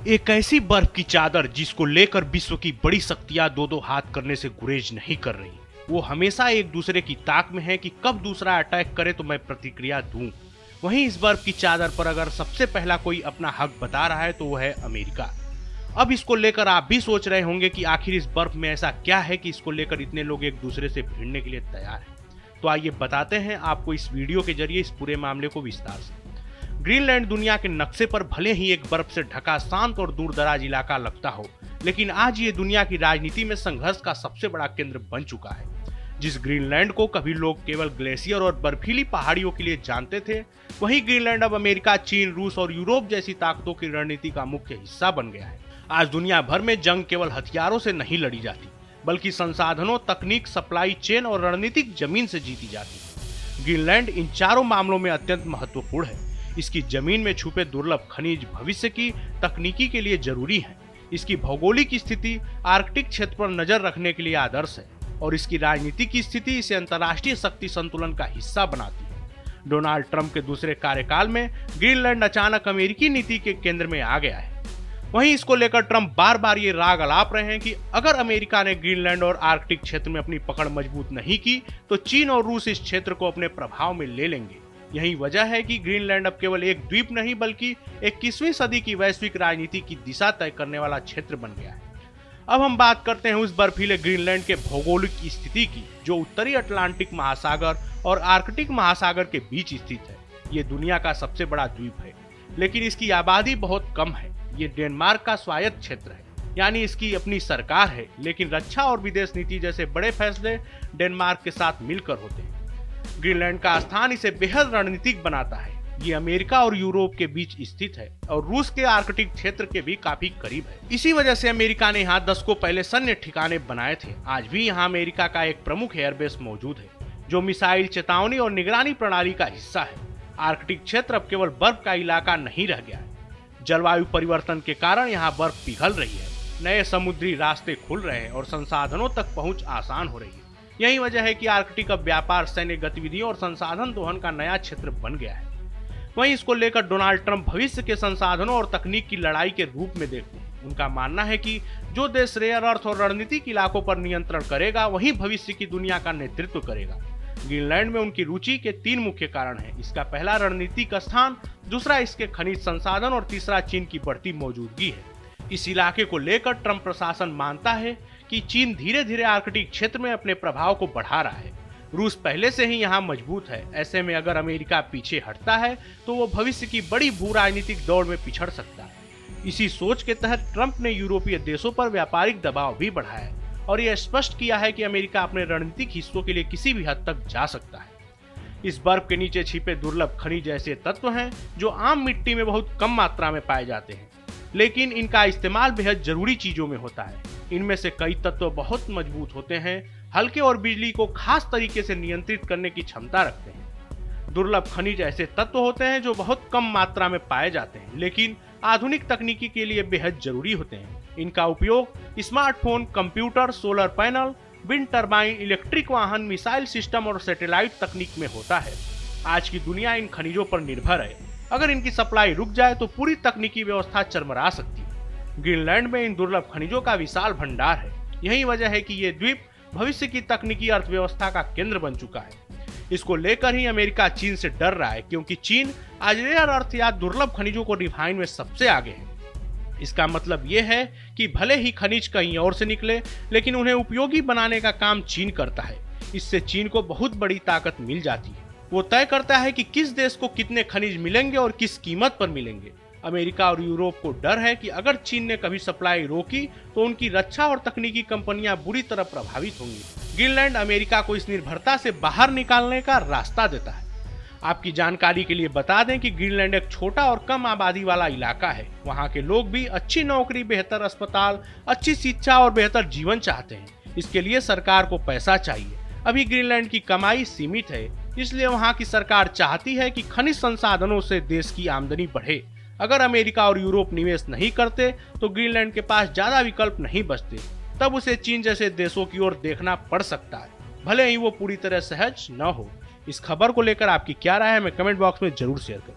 एक ऐसी बर्फ की चादर जिसको लेकर विश्व की बड़ी शक्तियां दो दो हाथ करने से गुरेज नहीं कर रही। वो हमेशा एक दूसरे की ताक में है कि कब दूसरा अटैक करे तो मैं प्रतिक्रिया दूं। वहीं इस बर्फ की चादर पर अगर सबसे पहला कोई अपना हक बता रहा है तो वो है अमेरिका। अब इसको लेकर आप भी सोच रहे होंगे कि आखिर इस बर्फ में ऐसा क्या है कि इसको लेकर इतने लोग एक दूसरे से भिड़ने के लिए तैयार हैं। तो आइए बताते हैं आपको इस वीडियो के जरिए इस पूरे मामले को विस्तार से। ग्रीनलैंड दुनिया के नक्शे पर भले ही एक बर्फ से ढका शांत और दूर दराज इलाका लगता हो, लेकिन आज ये दुनिया की राजनीति में संघर्ष का सबसे बड़ा केंद्र बन चुका है। जिस ग्रीनलैंड को कभी लोग केवल ग्लेशियर और बर्फीली पहाड़ियों के लिए जानते थे, वही ग्रीनलैंड अब अमेरिका, चीन, रूस और यूरोप जैसी ताकतों की रणनीति का मुख्य हिस्सा बन गया है। आज दुनिया भर में जंग केवल हथियारों से नहीं लड़ी जाती, बल्कि संसाधनों, तकनीक, सप्लाई चेन और रणनीतिक जमीन से जीती जाती है। ग्रीनलैंड इन चारों मामलों में अत्यंत महत्वपूर्ण है। इसकी जमीन में छुपे दुर्लभ खनिज भविष्य की तकनीकी के लिए जरूरी हैं। इसकी भौगोलिक स्थिति आर्कटिक क्षेत्र पर नजर रखने के लिए आदर्श है और इसकी राजनीतिक स्थिति इसे अंतर्राष्ट्रीय शक्ति संतुलन का हिस्सा बनाती है। डोनाल्ड ट्रंप के दूसरे कार्यकाल में ग्रीनलैंड अचानक अमेरिकी नीति के केंद्र में आ गया है। वहीं इसको लेकर ट्रंप बार बार ये राग अलाप रहे हैं कि अगर अमेरिका ने ग्रीनलैंड और आर्कटिक क्षेत्र में अपनी पकड़ मजबूत नहीं की तो चीन और रूस इस क्षेत्र को अपने प्रभाव में ले लेंगे। यही वजह है कि ग्रीनलैंड अब केवल एक द्वीप नहीं बल्कि 21वीं सदी की वैश्विक राजनीति की दिशा तय करने वाला क्षेत्र बन गया है। अब हम बात करते हैं उस बर्फीले ग्रीनलैंड के भौगोलिक स्थिति की, जो उत्तरी अटलांटिक महासागर और आर्कटिक महासागर के बीच स्थित है। ये दुनिया का सबसे बड़ा द्वीप है, लेकिन इसकी आबादी बहुत कम है। ये डेनमार्क का स्वायत्त क्षेत्र है, यानी इसकी अपनी सरकार है, लेकिन रक्षा और विदेश नीति जैसे बड़े फैसले डेनमार्क के साथ मिलकर होते हैं। ग्रीनलैंड का स्थान इसे बेहद रणनीतिक बनाता है। ये अमेरिका और यूरोप के बीच स्थित है और रूस के आर्कटिक क्षेत्र के भी काफी करीब है। इसी वजह से अमेरिका ने यहाँ दशकों पहले सैन्य ठिकाने बनाए थे। आज भी यहाँ अमेरिका का एक प्रमुख एयरबेस मौजूद है, जो मिसाइल, चेतावनी और निगरानी प्रणाली का हिस्सा है। आर्कटिक क्षेत्र अब केवल बर्फ का इलाका नहीं रह गया है। जलवायु परिवर्तन के कारण यहाँ बर्फ पिघल रही है, नए समुद्री रास्ते खुल रहे हैं और संसाधनों तक पहुंच आसान हो रही है। यही वजह है कि आर्कटिक अब व्यापार, सैन्य गतिविधियों और संसाधन दोहन का नया क्षेत्र बन गया है। वहीं इसको लेकर डोनाल्ड ट्रंप भविष्य के संसाधनों और तकनीक की लड़ाई के रूप में देखते हैं। उनका मानना है कि जो देश रेयर अर्थ और रणनीतिक इलाकों पर नियंत्रण करेगा, वही भविष्य की दुनिया का नेतृत्व करेगा। ग्रीनलैंड में उनकी रुचि के 3 मुख्य कारण हैं। इसका पहला रणनीतिक स्थान, दूसरा इसके खनिज संसाधन और तीसरा चीन की बढ़ती मौजूदगी है। इस इलाके को लेकर ट्रंप प्रशासन मानता है कि चीन धीरे धीरे आर्कटिक क्षेत्र में अपने प्रभाव को बढ़ा रहा है। रूस पहले से ही यहाँ मजबूत है। ऐसे में अगर अमेरिका पीछे हटता है तो वो भविष्य की बड़ी भू राजनीतिक दौड़ में पिछड़ सकता है। इसी सोच के तहत ट्रंप ने यूरोपीय देशों पर व्यापारिक दबाव भी बढ़ाया है और यह स्पष्ट किया है कि अमेरिका अपने रणनीतिक हिस्सों के लिए किसी भी हद तक जा सकता है। इस बर्फ के नीचे छिपे दुर्लभ खनिज ऐसे तत्व हैं जो आम मिट्टी में बहुत कम मात्रा में पाए जाते हैं, लेकिन इनका इस्तेमाल बेहद जरूरी चीजों में होता है। इनमें से कई तत्व बहुत मजबूत होते हैं, हल्के और बिजली को खास तरीके से नियंत्रित करने की क्षमता रखते हैं। दुर्लभ खनिज ऐसे तत्व होते हैं जो बहुत कम मात्रा में पाए जाते हैं, लेकिन आधुनिक तकनीकी के लिए बेहद जरूरी होते हैं। इनका उपयोग smartphone, computer, solar panel, wind turbine, electric वाहन, मिसाइल सिस्टम और सैटेलाइट तकनीक में होता है। आज की दुनिया इन खनिजों पर निर्भर है। अगर इनकी सप्लाई रुक जाए तो पूरी तकनीकी व्यवस्था चरमरा सकती है। ग्रीनलैंड में इन दुर्लभ खनिजों का विशाल भंडार है। यही वजह है कि ये द्वीप भविष्य की तकनीकी अर्थव्यवस्था का केंद्र बन चुका है। इसको लेकर ही अमेरिका चीन से डर रहा है, क्योंकि चीन आज रेयर अर्थ या दुर्लभ खनिजों को रिफाइन में सबसे आगे है। इसका मतलब ये है कि भले ही खनिज कहीं और से निकले, लेकिन उन्हें उपयोगी बनाने का काम चीन करता है। इससे चीन को बहुत बड़ी ताकत मिल जाती है। वो तय करता है कि किस देश को कितने खनिज मिलेंगे और किस कीमत पर मिलेंगे। अमेरिका और यूरोप को डर है कि अगर चीन ने कभी सप्लाई रोकी तो उनकी रक्षा और तकनीकी कंपनियां बुरी तरह प्रभावित होंगी। ग्रीनलैंड अमेरिका को इस निर्भरता से बाहर निकालने का रास्ता देता है। आपकी जानकारी के लिए बता दें कि ग्रीनलैंड एक छोटा और कम आबादी वाला इलाका है। वहाँ के लोग भी अच्छी नौकरी, बेहतर अस्पताल, अच्छी शिक्षा और बेहतर जीवन चाहते हैं। इसके लिए सरकार को पैसा चाहिए। अभी ग्रीनलैंड की कमाई सीमित है, इसलिए वहाँ की सरकार चाहती है कि खनिज संसाधनों से देश की आमदनी बढ़े। अगर अमेरिका और यूरोप निवेश नहीं करते तो ग्रीनलैंड के पास ज्यादा विकल्प नहीं बचते। तब उसे चीन जैसे देशों की ओर देखना पड़ सकता है, भले ही वो पूरी तरह सहज न हो। इस खबर को लेकर आपकी क्या राय है, हमें कमेंट बॉक्स में जरूर शेयर करें।